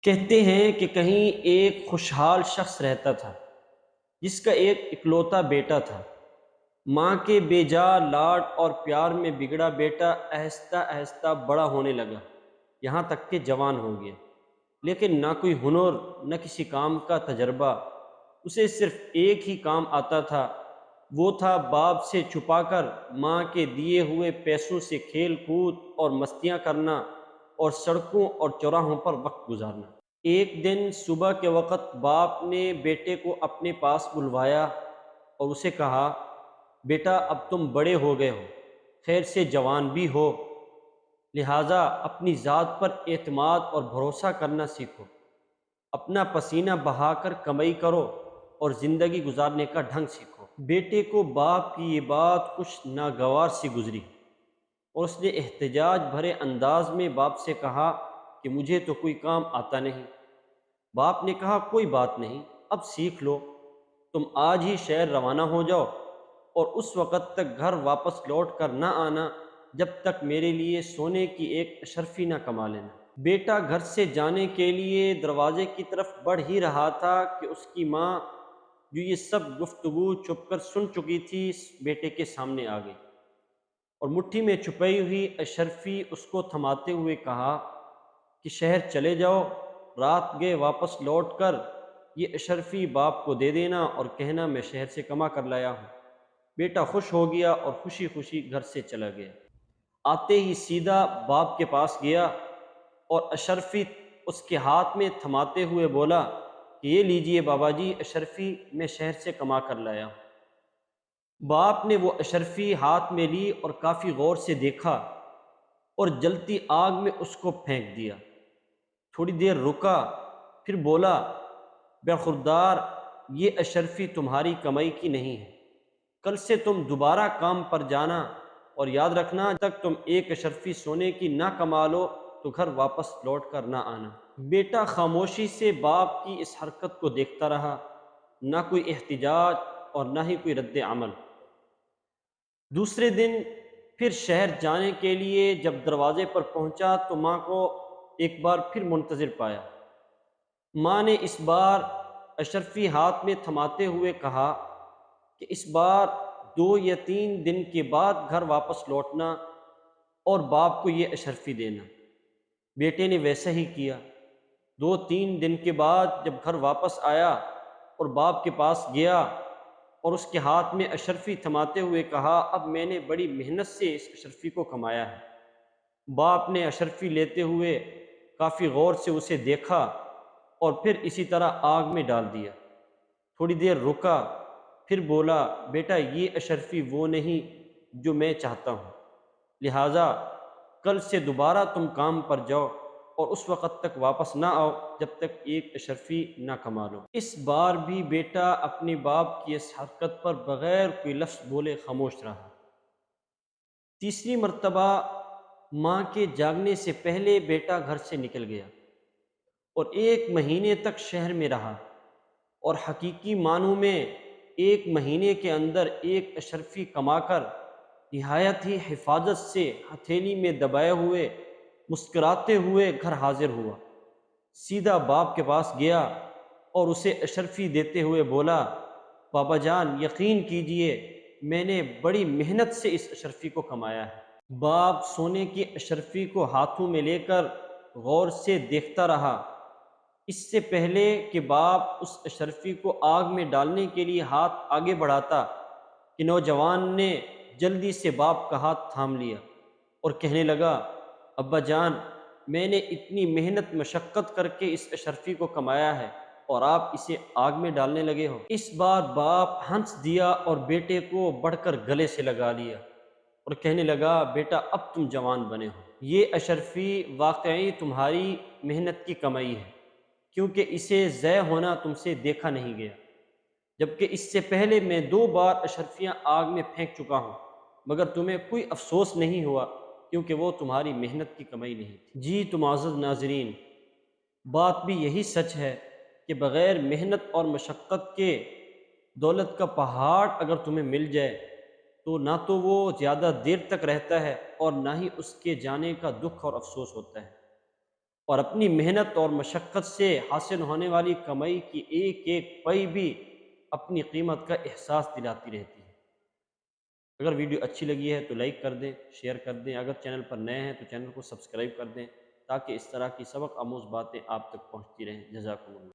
کہتے ہیں کہ کہیں ایک خوشحال شخص رہتا تھا جس کا ایک اکلوتا بیٹا تھا۔ ماں کے بے جا لاڈ اور پیار میں بگڑا بیٹا آہستہ آہستہ بڑا ہونے لگا، یہاں تک کہ جوان ہو گیا، لیکن نہ کوئی ہنر نہ کسی کام کا تجربہ۔ اسے صرف ایک ہی کام آتا تھا، وہ تھا باپ سے چھپا کر ماں کے دیے ہوئے پیسوں سے کھیل کود اور مستیاں کرنا اور سڑکوں اور چوراہوں پر وقت گزارنا۔ ایک دن صبح کے وقت باپ نے بیٹے کو اپنے پاس بلوایا اور اسے کہا، بیٹا اب تم بڑے ہو گئے ہو، خیر سے جوان بھی ہو، لہٰذا اپنی ذات پر اعتماد اور بھروسہ کرنا سیکھو، اپنا پسینہ بہا کر کمائی کرو اور زندگی گزارنے کا ڈھنگ سیکھو۔ بیٹے کو باپ کی یہ بات کچھ ناگوار سی گزری اور اس نے احتجاج بھرے انداز میں باپ سے کہا کہ مجھے تو کوئی کام آتا نہیں۔ باپ نے کہا، کوئی بات نہیں، اب سیکھ لو، تم آج ہی شہر روانہ ہو جاؤ اور اس وقت تک گھر واپس لوٹ کر نہ آنا جب تک میرے لیے سونے کی ایک اشرفی نہ کما لینا۔ بیٹا گھر سے جانے کے لیے دروازے کی طرف بڑھ ہی رہا تھا کہ اس کی ماں، جو یہ سب گفتگو چھپ کر سن چکی تھی، بیٹے کے سامنے آ گئی اور مٹھی میں چھپی ہوئی اشرفی اس کو تھماتے ہوئے کہا کہ شہر چلے جاؤ، رات گئے واپس لوٹ کر یہ اشرفی باپ کو دے دینا اور کہنا میں شہر سے کما کر لایا ہوں۔ بیٹا خوش ہو گیا اور خوشی خوشی گھر سے چلا گیا۔ آتے ہی سیدھا باپ کے پاس گیا اور اشرفی اس کے ہاتھ میں تھماتے ہوئے بولا کہ یہ لیجئے بابا جی، اشرفی میں شہر سے کما کر لایا ہوں۔ باپ نے وہ اشرفی ہاتھ میں لی اور کافی غور سے دیکھا اور جلتی آگ میں اس کو پھینک دیا۔ تھوڑی دیر رکا، پھر بولا، برخوردار، یہ اشرفی تمہاری کمائی کی نہیں ہے، کل سے تم دوبارہ کام پر جانا اور یاد رکھنا جب تک تم ایک اشرفی سونے کی نہ کما لو تو گھر واپس لوٹ کر نہ آنا۔ بیٹا خاموشی سے باپ کی اس حرکت کو دیکھتا رہا، نہ کوئی احتجاج اور نہ ہی کوئی رد عمل۔ دوسرے دن پھر شہر جانے کے لیے جب دروازے پر پہنچا تو ماں کو ایک بار پھر منتظر پایا۔ ماں نے اس بار اشرفی ہاتھ میں تھماتے ہوئے کہا کہ اس بار 2 یا 3 دن کے بعد گھر واپس لوٹنا اور باپ کو یہ اشرفی دینا۔ بیٹے نے ویسا ہی کیا۔ 2 3 دن کے بعد جب گھر واپس آیا اور باپ کے پاس گیا اور اس کے ہاتھ میں اشرفی تھماتے ہوئے کہا، اب میں نے بڑی محنت سے اس اشرفی کو کمایا ہے۔ باپ نے اشرفی لیتے ہوئے کافی غور سے اسے دیکھا اور پھر اسی طرح آگ میں ڈال دیا۔ تھوڑی دیر رکا، پھر بولا، بیٹا یہ اشرفی وہ نہیں جو میں چاہتا ہوں، لہٰذا کل سے دوبارہ تم کام پر جاؤ اور اس وقت تک واپس نہ آؤ جب تک ایک اشرفی نہ کما لو۔ اس بار بھی بیٹا اپنے باپ کی اس حرکت پر بغیر کوئی لفظ بولے خاموش رہا۔ تیسری مرتبہ ماں کے جاگنے سے پہلے بیٹا گھر سے نکل گیا اور 1 مہینے تک شہر میں رہا اور حقیقی معنوں میں 1 مہینے کے اندر ایک اشرفی کما کر نہایت ہی حفاظت سے ہتھیلی میں دبائے ہوئے مسکراتے ہوئے گھر حاضر ہوا۔ سیدھا باپ کے پاس گیا اور اسے اشرفی دیتے ہوئے بولا، بابا جان، یقین کیجئے میں نے بڑی محنت سے اس اشرفی کو کمایا ہے۔ باپ سونے کی اشرفی کو ہاتھوں میں لے کر غور سے دیکھتا رہا۔ اس سے پہلے کہ باپ اس اشرفی کو آگ میں ڈالنے کے لیے ہاتھ آگے بڑھاتا کہ نوجوان نے جلدی سے باپ کا ہاتھ تھام لیا اور کہنے لگا، ابا جان، میں نے اتنی محنت مشقت کر کے اس اشرفی کو کمایا ہے اور آپ اسے آگ میں ڈالنے لگے ہو۔ اس بار باپ ہنس دیا اور بیٹے کو بڑھ کر گلے سے لگا لیا اور کہنے لگا، بیٹا اب تم جوان بنے ہو، یہ اشرفی واقعی تمہاری محنت کی کمائی ہے، کیونکہ اسے ضائع ہونا تم سے دیکھا نہیں گیا، جبکہ اس سے پہلے میں 2 بار اشرفیاں آگ میں پھینک چکا ہوں، مگر تمہیں کوئی افسوس نہیں ہوا کیونکہ وہ تمہاری محنت کی کمائی نہیں تھی۔ جی تو معزز ناظرین، بات بھی یہی سچ ہے کہ بغیر محنت اور مشقت کے دولت کا پہاڑ اگر تمہیں مل جائے تو نہ تو وہ زیادہ دیر تک رہتا ہے اور نہ ہی اس کے جانے کا دکھ اور افسوس ہوتا ہے، اور اپنی محنت اور مشقت سے حاصل ہونے والی کمائی کی ایک ایک پئی بھی اپنی قیمت کا احساس دلاتی رہتی ہے۔ اگر ویڈیو اچھی لگی ہے تو لائک کر دیں، شیئر کر دیں، اگر چینل پر نئے ہیں تو چینل کو سبسکرائب کر دیں تاکہ اس طرح کی سبق آموز باتیں آپ تک پہنچتی رہیں۔ جزاکم اللہ۔